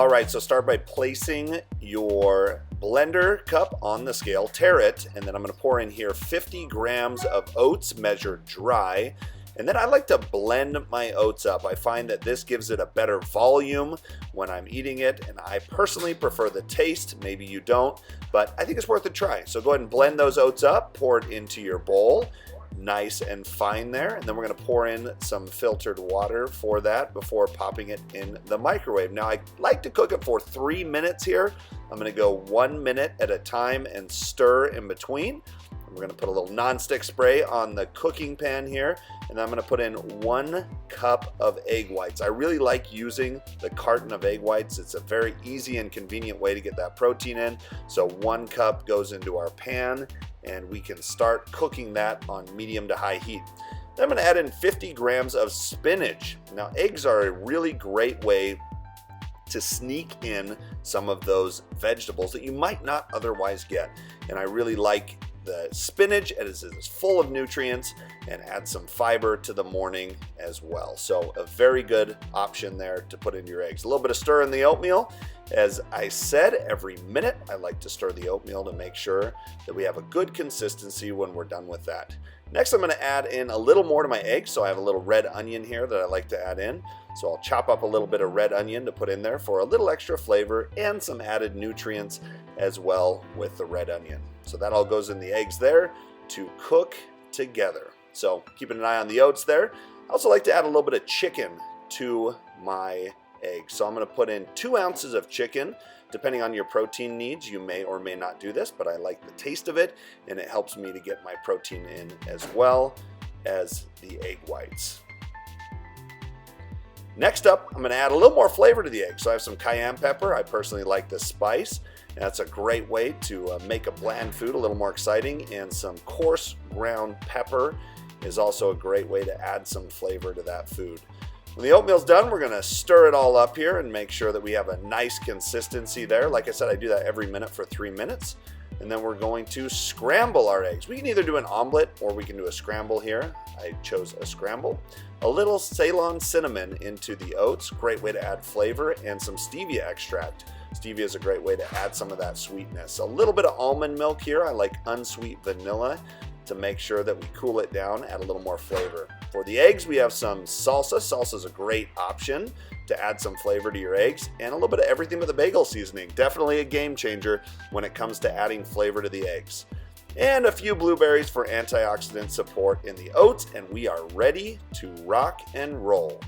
All right, so start by placing your blender cup on the scale, tare it, and then I'm gonna pour in here 50 grams of oats measured dry. And then I like to blend my oats up. I find that this gives it a better volume when I'm eating it, and I personally prefer the taste. Maybe you don't, but I think it's worth a try. So go ahead and blend those oats up, pour it into your bowl. Nice and fine there, and then we're going to pour in some filtered water for that before popping it in the microwave. Now I like to cook it for 3 minutes here. I'm going to go 1 minute at a time and stir in between. We're going to put a little nonstick spray on the cooking pan here, and then I'm going to put in 1 cup of egg whites. I really like using the carton of egg whites. It's a very easy and convenient way to get that protein in. So 1 cup goes into our pan, and we can start cooking that on medium to high heat. Then I'm going to add in 50 grams of spinach. Now eggs are a really great way to sneak in some of those vegetables that you might not otherwise get, and I really like the spinach. It is full of nutrients and adds some fiber to the morning as well. So a very good option there to put into your eggs. A little bit of stir in the oatmeal. As I said, every minute I like to stir the oatmeal to make sure that we have a good consistency when we're done with that. Next, I'm going to add in a little more to my eggs. So I have a little red onion here that I like to add in. So I'll chop up a little bit of red onion to put in there for a little extra flavor and some added nutrients as well with the red onion. So that all goes in the eggs there to cook together. So keeping an eye on the oats there. I also like to add a little bit of chicken to my eggs. So I'm going to put in 2 ounces of chicken. Depending on your protein needs, you may or may not do this, but I like the taste of it, and it helps me to get my protein in as well as the egg whites. Next up, I'm going to add a little more flavor to the egg. So I have some cayenne pepper. I personally like the spice. And that's a great way to make a bland food a little more exciting. And some coarse ground pepper is also a great way to add some flavor to that food. When the oatmeal's done, we're going to stir it all up here and make sure that we have a nice consistency there. Like I said, I do that every minute for 3 minutes. And then we're going to scramble our eggs. We can either do an omelet or we can do a scramble here. I chose a scramble. A little Ceylon cinnamon into the oats, great way to add flavor, and some stevia extract. Stevia is a great way to add some of that sweetness. A little bit of almond milk here. I like unsweet vanilla to make sure that we cool it down, add a little more flavor. For the eggs, we have some salsa. Salsa is a great option to add some flavor to your eggs, and a little bit of everything with a bagel seasoning. Definitely a game changer when it comes to adding flavor to the eggs. And a few blueberries for antioxidant support in the oats, and we are ready to rock and roll.